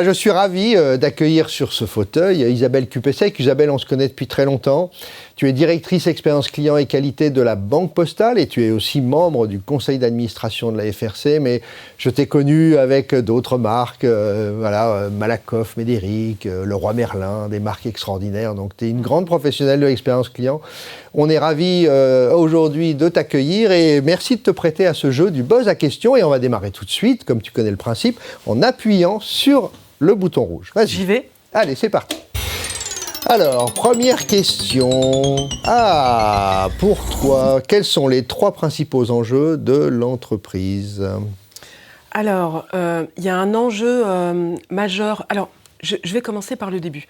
Je suis ravi d'accueillir sur ce fauteuil Isabelle Kupesek. Isabelle, on se connaît depuis très longtemps. Tu es directrice expérience client et qualité de la Banque Postale et tu es aussi membre du conseil d'administration de la FRC. Mais je t'ai connu avec d'autres marques, Malakoff, Médéric, Leroy Merlin, des marques extraordinaires. Donc tu es une grande professionnelle de l'expérience client. On est ravis aujourd'hui de t'accueillir et merci de te prêter à ce jeu du buzz à questions. Et on va démarrer tout de suite, comme tu connais le principe, en appuyant sur le bouton rouge. Vas-y. J'y vais. Allez, c'est parti. Alors, première question. Pour toi, quels sont les 3 principaux enjeux de l'entreprise ? Alors, il y a un enjeu majeur. Alors, je vais commencer par le début.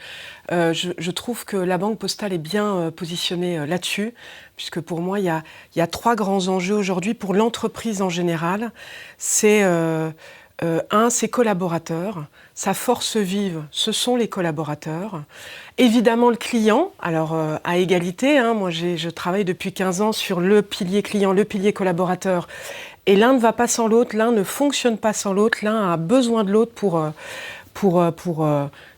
Je trouve que la Banque Postale est bien positionnée là-dessus, puisque pour moi, il y a 3 grands enjeux aujourd'hui pour l'entreprise en général. C'est ses collaborateurs. Sa force vive, ce sont les collaborateurs. Évidemment, le client, alors à égalité. Moi, je travaille depuis 15 ans sur le pilier client, le pilier collaborateur. Et l'un ne va pas sans l'autre, l'un ne fonctionne pas sans l'autre, l'un a besoin de l'autre pour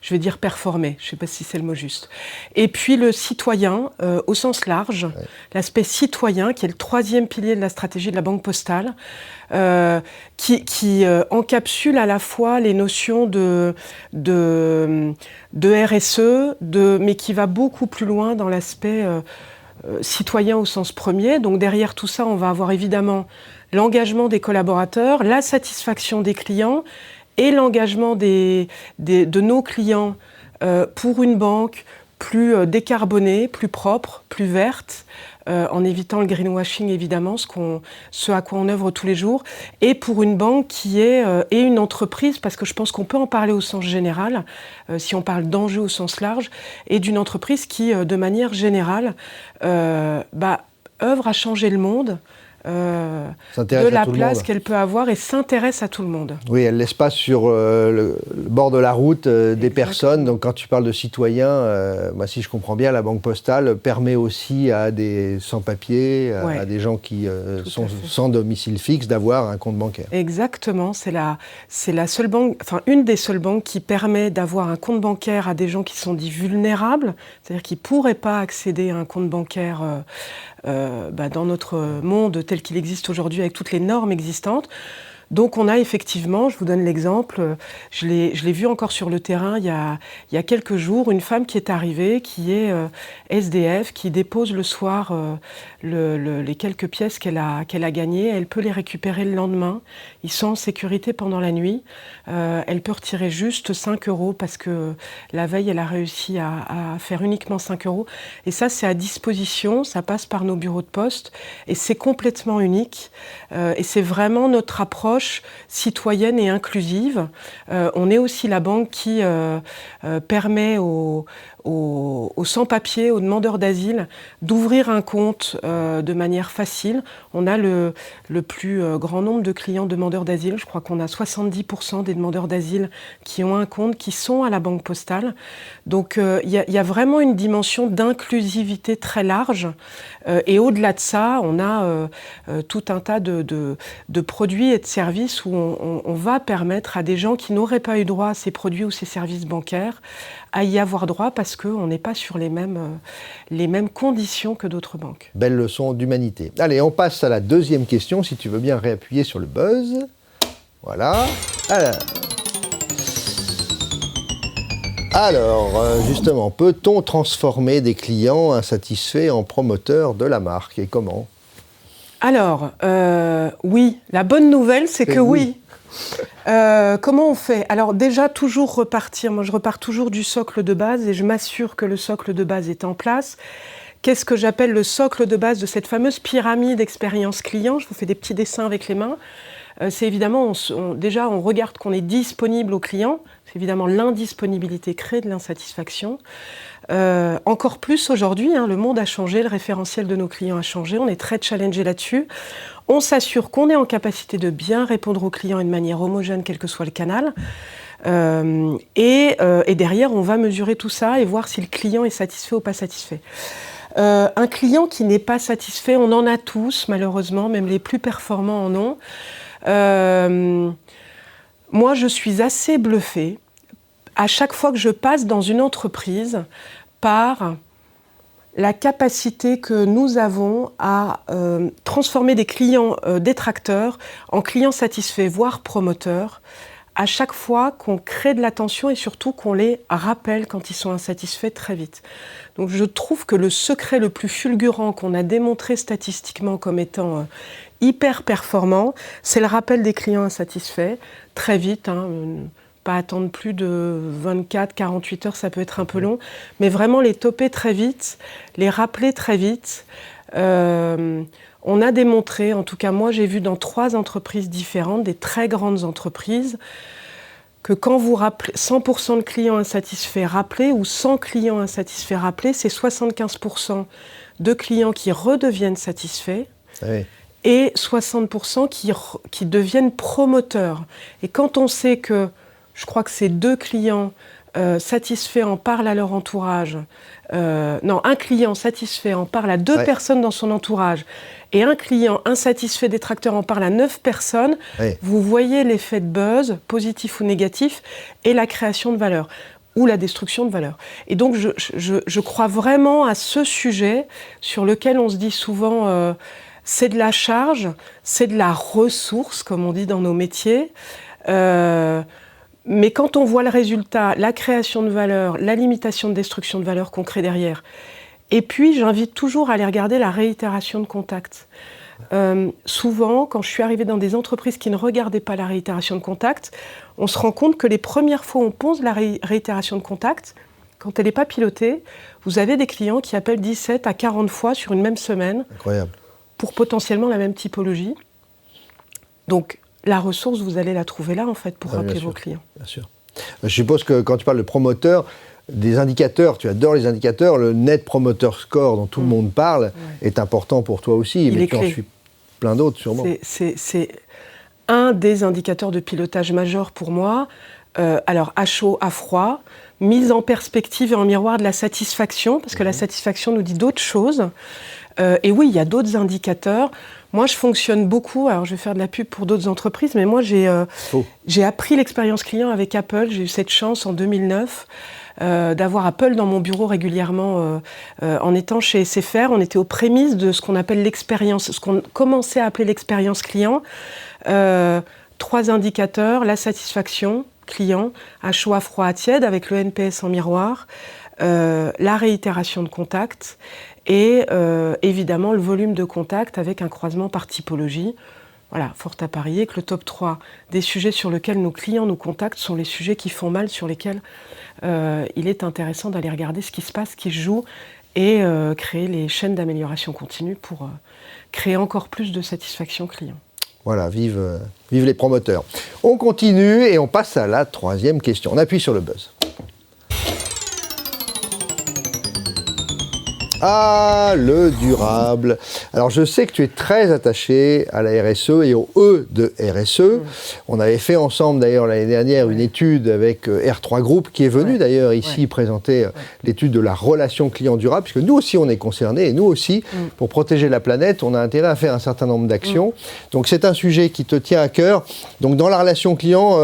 je vais dire performer, je ne sais pas si c'est le mot juste. Et puis le citoyen, au sens large, l'aspect citoyen, qui est le 3e pilier de la stratégie de la Banque Postale, qui encapsule à la fois les notions de RSE, mais qui va beaucoup plus loin dans l'aspect citoyen au sens premier. Donc derrière tout ça, on va avoir évidemment l'engagement des collaborateurs, la satisfaction des clients, et l'engagement de nos clients pour une banque plus décarbonée, plus propre, plus verte, en évitant le greenwashing évidemment, ce à quoi on œuvre tous les jours, et pour une banque qui est et une entreprise, parce que je pense qu'on peut en parler au sens général, si on parle d'enjeux au sens large, et d'une entreprise qui, de manière générale, œuvre à changer le monde, de la place qu'elle peut avoir et s'intéresse à tout le monde. Oui, elle ne laisse pas sur le bord de la route des personnes. Donc quand tu parles de citoyens, si je comprends bien, la Banque Postale permet aussi à des sans-papiers, à des gens qui sont sans domicile fixe, d'avoir un compte bancaire. Exactement, c'est la seule banque, une des seules banques qui permet d'avoir un compte bancaire à des gens qui sont dits vulnérables, c'est-à-dire qui ne pourraient pas accéder à un compte bancaire dans notre monde tel qu'il existe aujourd'hui avec toutes les normes existantes. Donc on a effectivement, je vous donne l'exemple, je l'ai vu encore sur le terrain il y a quelques jours, une femme qui est arrivée, qui est SDF, qui dépose le soir les quelques pièces qu'elle a gagnées. Elle peut les récupérer le lendemain. Ils sont en sécurité pendant la nuit. Elle peut retirer juste 5 € parce que la veille, elle a réussi à faire uniquement 5 €. Et ça, c'est à disposition, ça passe par nos bureaux de poste et c'est complètement unique. Et c'est vraiment notre approche citoyenne et inclusive. On est aussi la banque qui permet aux sans-papiers, aux demandeurs d'asile, d'ouvrir un compte de manière facile. On a le plus grand nombre de clients demandeurs d'asile. Je crois qu'on a 70% des demandeurs d'asile qui ont un compte, qui sont à la Banque Postale. Donc il y a vraiment une dimension d'inclusivité très large. Et au-delà de ça, on a tout un tas de produits et de services où on va permettre à des gens qui n'auraient pas eu droit à ces produits ou ces services bancaires à y avoir droit parce qu'on n'est pas sur les mêmes conditions que d'autres banques. Belle leçon d'humanité. Allez, on passe à la 2e question, si tu veux bien réappuyer sur le buzz. Voilà. Alors, justement, peut-on transformer des clients insatisfaits en promoteurs de la marque et comment ? Alors, oui. La bonne nouvelle, c'est que oui. Comment on fait ? Alors déjà, toujours repartir. Moi, je repars toujours du socle de base et je m'assure que le socle de base est en place. Qu'est-ce que j'appelle le socle de base de cette fameuse pyramide expérience client ? Je vous fais des petits dessins avec les mains. C'est évidemment, déjà, on regarde qu'on est disponible au client. C'est évidemment l'indisponibilité crée de l'insatisfaction. Encore plus aujourd'hui, le monde a changé, le référentiel de nos clients a changé, on est très challengé là-dessus. On s'assure qu'on est en capacité de bien répondre aux clients et de manière homogène, quel que soit le canal. Et derrière, on va mesurer tout ça et voir si le client est satisfait ou pas satisfait. Un client qui n'est pas satisfait, on en a tous, malheureusement, même les plus performants en ont. Moi, je suis assez bluffée à chaque fois que je passe dans une entreprise par la capacité que nous avons à transformer des clients détracteurs en clients satisfaits, voire promoteurs, à chaque fois qu'on crée de l'attention et surtout qu'on les rappelle quand ils sont insatisfaits très vite. Donc je trouve que le secret le plus fulgurant qu'on a démontré statistiquement comme étant hyper performant, c'est le rappel des clients insatisfaits très vite, pas attendre plus de 24-48 heures, ça peut être un peu long, mais vraiment les toper très vite, les rappeler très vite. On a démontré, en tout cas moi j'ai vu dans 3 entreprises différentes, des très grandes entreprises, que quand vous rappelez 100% de clients insatisfaits rappelés ou 100 clients insatisfaits rappelés, c'est 75% de clients qui redeviennent satisfaits et 60% qui deviennent promoteurs. Et quand on sait que, je crois que c'est 2 clients satisfaits en parlent à leur entourage, un client satisfait en parle à 2 personnes dans son entourage, et un client insatisfait détracteur en parle à 9 personnes, vous voyez l'effet de buzz, positif ou négatif, et la création de valeur, ou la destruction de valeur. Et donc je crois vraiment à ce sujet sur lequel on se dit souvent c'est de la charge, c'est de la ressource, comme on dit dans nos métiers, mais quand on voit le résultat, la création de valeur, la limitation de destruction de valeur qu'on crée derrière, et puis j'invite toujours à aller regarder la réitération de contact. Souvent, quand je suis arrivée dans des entreprises qui ne regardaient pas la réitération de contact, on se rend compte que les premières fois où on pose la réitération de contact, quand elle n'est pas pilotée, vous avez des clients qui appellent 17 à 40 fois sur une même semaine. Incroyable. Pour potentiellement la même typologie. Donc, la ressource, vous allez la trouver là, en fait, pour rappeler vos clients. Bien sûr. Je suppose que quand tu parles de promoteur, des indicateurs, tu adores les indicateurs, le Net Promoter Score dont tout le monde parle est important pour toi aussi, mais tu en suis plein d'autres sûrement. C'est un des indicateurs de pilotage majeur pour moi. Alors, à chaud, à froid, mise en perspective et en miroir de la satisfaction, parce que la satisfaction nous dit d'autres choses. Et oui, il y a d'autres indicateurs. Moi, je fonctionne beaucoup, alors je vais faire de la pub pour d'autres entreprises, mais moi, j'ai appris l'expérience client avec Apple. J'ai eu cette chance en 2009 d'avoir Apple dans mon bureau régulièrement en étant chez SFR. On était aux prémices de ce qu'on appelle l'expérience, ce qu'on commençait à appeler l'expérience client. 3 indicateurs, la satisfaction client, à chaud, à froid, à tiède, avec le NPS en miroir, la réitération de contact et évidemment le volume de contact avec un croisement par typologie. Voilà, fort à parier que le top 3 des sujets sur lesquels nos clients nous contactent sont les sujets qui font mal, sur lesquels il est intéressant d'aller regarder ce qui se passe, ce qui se joue, et créer les chaînes d'amélioration continue pour créer encore plus de satisfaction client. Voilà, vive les promoteurs. On continue et on passe à la 3e question. On appuie sur le buzz. Ah, le durable. Alors, je sais que tu es très attaché à la RSE et au E de RSE. On avait fait ensemble, d'ailleurs, l'année dernière, une étude avec R3 Group, qui est venu, d'ailleurs, ici présenter l'étude de la relation client durable, puisque nous aussi, on est concernés, et nous aussi, pour protéger la planète, on a intérêt à faire un certain nombre d'actions. Donc, c'est un sujet qui te tient à cœur. Donc, dans la relation client,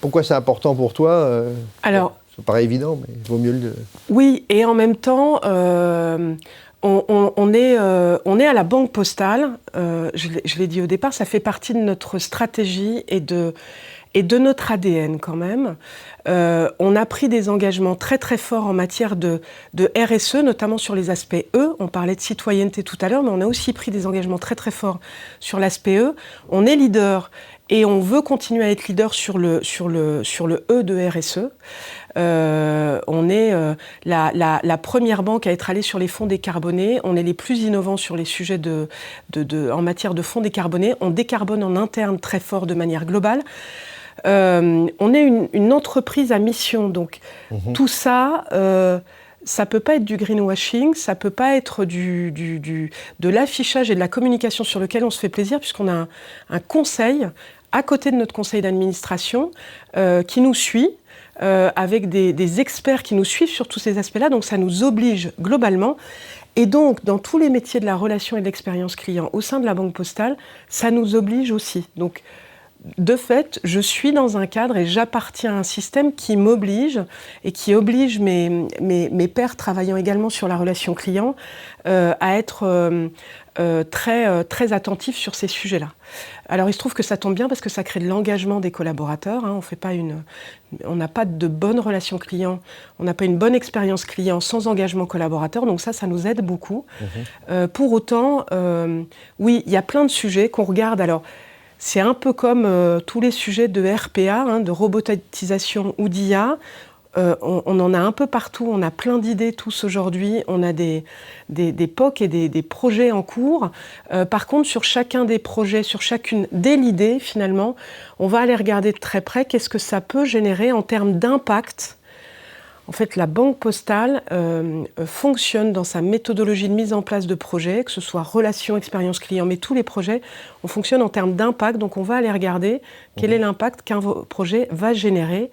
pourquoi c'est important pour toi Alors, ça paraît évident, mais il vaut mieux le... Oui, et en même temps, on est à la Banque Postale. Je l'ai dit au départ, ça fait partie de notre stratégie et de notre ADN quand même. On a pris des engagements très très forts en matière de RSE, notamment sur les aspects E. On parlait de citoyenneté tout à l'heure, mais on a aussi pris des engagements très très forts sur l'aspect E. On est leader et on veut continuer à être leader sur le E de RSE. On est la première banque à être allée sur les fonds décarbonés. On est les plus innovants sur les sujets en matière de fonds décarbonés. On décarbone en interne très fort de manière globale. On est une entreprise à mission. Donc tout ça, ça peut pas être du greenwashing, ça peut pas être de l'affichage et de la communication sur lequel on se fait plaisir, puisqu'on a un conseil à côté de notre conseil d'administration qui nous suit, avec des experts qui nous suivent sur tous ces aspects-là, donc ça nous oblige globalement. Et donc, dans tous les métiers de la relation et de l'expérience client au sein de la Banque Postale, ça nous oblige aussi. Donc, de fait, je suis dans un cadre et j'appartiens à un système qui m'oblige et qui oblige mes pairs travaillant également sur la relation client à être très attentifs sur ces sujets-là. Alors il se trouve que ça tombe bien parce que ça crée de l'engagement des collaborateurs. Hein. On n'a pas de bonne relation client, on n'a pas une bonne expérience client sans engagement collaborateur, donc ça nous aide beaucoup. Pour autant, oui, il y a plein de sujets qu'on regarde. Alors, c'est un peu comme tous les sujets de RPA, hein, de robotisation ou d'IA. On en a un peu partout, on a plein d'idées tous aujourd'hui, on a des POC et des projets en cours. Par contre, sur chacun des projets, sur chacune dès l'idée, finalement, on va aller regarder de très près qu'est-ce que ça peut générer en termes d'impact. En fait, la Banque Postale fonctionne dans sa méthodologie de mise en place de projets, que ce soit relation, expérience client, mais tous les projets, on fonctionne en termes d'impact. Donc, on va aller regarder quel est l'impact qu'un projet va générer,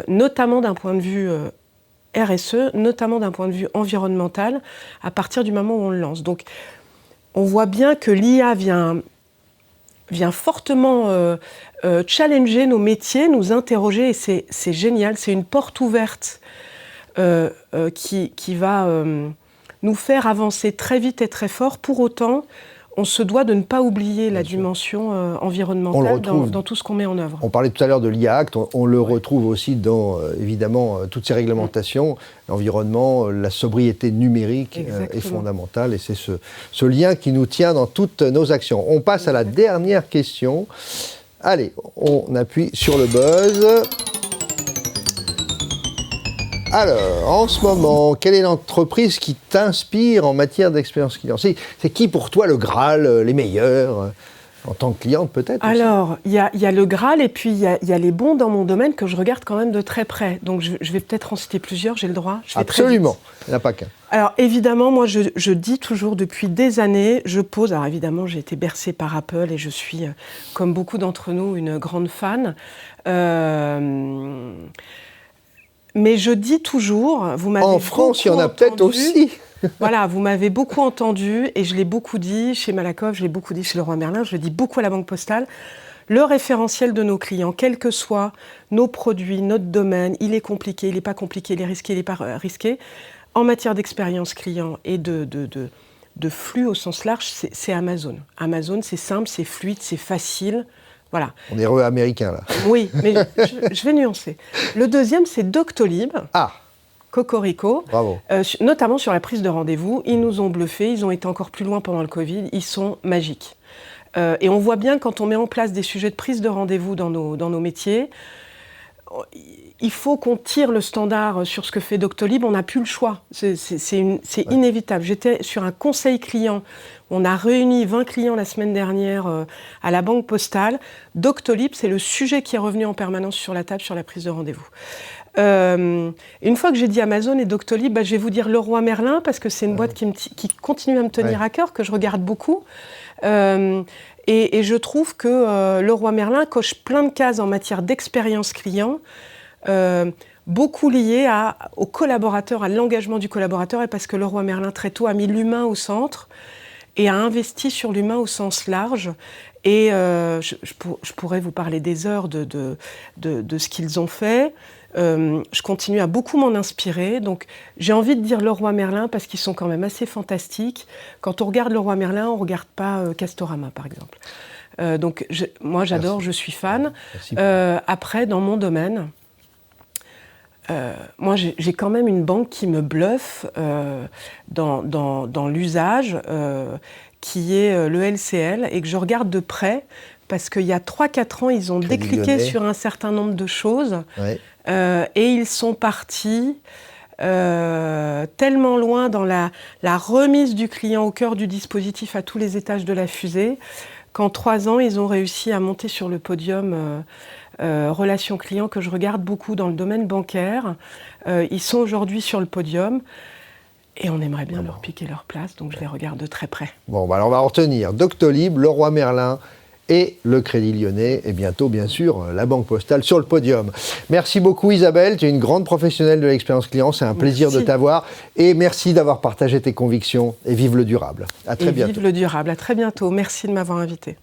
notamment d'un point de vue RSE, notamment d'un point de vue environnemental, à partir du moment où on le lance. Donc, on voit bien que l'IA vient fortement challenger nos métiers, nous interroger, et c'est génial, c'est une porte ouverte qui va nous faire avancer très vite et très fort. Pour autant, on se doit de ne pas oublier la dimension environnementale dans tout ce qu'on met en œuvre. On parlait tout à l'heure de l'IA Act, on le retrouve aussi dans, évidemment, toutes ces réglementations. L'environnement, la sobriété numérique est fondamentale, et c'est ce lien qui nous tient dans toutes nos actions. On passe à la dernière question. Allez, on appuie sur le buzz. Alors, en ce moment, quelle est l'entreprise qui t'inspire en matière d'expérience client ? C'est qui pour toi le Graal, les meilleurs, en tant que cliente peut-être aussi ? Alors, il y a le Graal et puis il y a les bons dans mon domaine que je regarde quand même de très près. Donc je vais peut-être en citer plusieurs, j'ai le droit. Absolument, il n'y en a pas qu'un. Alors évidemment, moi je dis toujours depuis des années, alors évidemment j'ai été bercée par Apple et je suis, comme beaucoup d'entre nous, une grande fan. Mais je dis toujours, vous m'avez en France, il y en a peut-être aussi. Voilà, vous m'avez beaucoup entendu et je l'ai beaucoup dit chez Malakoff, je l'ai beaucoup dit chez Leroy Merlin, je le dis beaucoup à la Banque Postale. Le référentiel de nos clients, quels que soient nos produits, notre domaine, il est compliqué, il n'est pas compliqué, il est risqué, il n'est pas risqué. En matière d'expérience client et de flux au sens large, c'est Amazon. Amazon, c'est simple, c'est fluide, c'est facile. Voilà. On est heureux américain, là. Oui, mais je vais nuancer. Le deuxième, c'est Doctolib. Ah, Cocorico. Bravo. Notamment sur la prise de rendez-vous. Ils nous ont bluffés, ils ont été encore plus loin pendant le Covid. Ils sont magiques. Et on voit bien quand on met en place des sujets de prise de rendez-vous dans nos métiers, il faut qu'on tire le standard sur ce que fait Doctolib. On n'a plus le choix. C'est inévitable. J'étais sur un conseil client. On a réuni 20 clients la semaine dernière à la Banque Postale. Doctolib, c'est le sujet qui est revenu en permanence sur la table sur la prise de rendez-vous. Une fois que j'ai dit Amazon et Doctolib, je vais vous dire Leroy Merlin parce que c'est une boîte qui continue à me tenir à cœur, que je regarde beaucoup. Et je trouve que Leroy Merlin coche plein de cases en matière d'expérience client, beaucoup liées au collaborateur, à l'engagement du collaborateur, et parce que Leroy Merlin très tôt a mis l'humain au centre et a investi sur l'humain au sens large. Et je pourrais vous parler des heures de ce qu'ils ont fait. Je continue à beaucoup m'en inspirer. Donc, j'ai envie de dire Leroy Merlin parce qu'ils sont quand même assez fantastiques. Quand on regarde Leroy Merlin, on ne regarde pas Castorama, par exemple. Donc, moi, j'adore, Merci. Je suis fan. Après, dans mon domaine, moi, j'ai quand même une banque qui me bluffe dans l'usage, qui est le LCL, et que je regarde de près, parce qu'il y a 3-4 ans, ils ont décliqué sur un certain nombre de choses, et ils sont partis tellement loin dans la remise du client au cœur du dispositif à tous les étages de la fusée, qu'en 3 ans, ils ont réussi à monter sur le podium relations clients que je regarde beaucoup dans le domaine bancaire. Ils sont aujourd'hui sur le podium et on aimerait bien leur piquer leur place, donc je les regarde de très près. Bon, alors on va retenir Doctolib, Leroy Merlin et le Crédit Lyonnais, et bientôt, bien sûr, la Banque Postale sur le podium. Merci beaucoup Isabelle, tu es une grande professionnelle de l'expérience client, c'est un plaisir de t'avoir, et merci d'avoir partagé tes convictions, et vive le durable. À très bientôt. Vive le durable, à très bientôt, merci de m'avoir invité.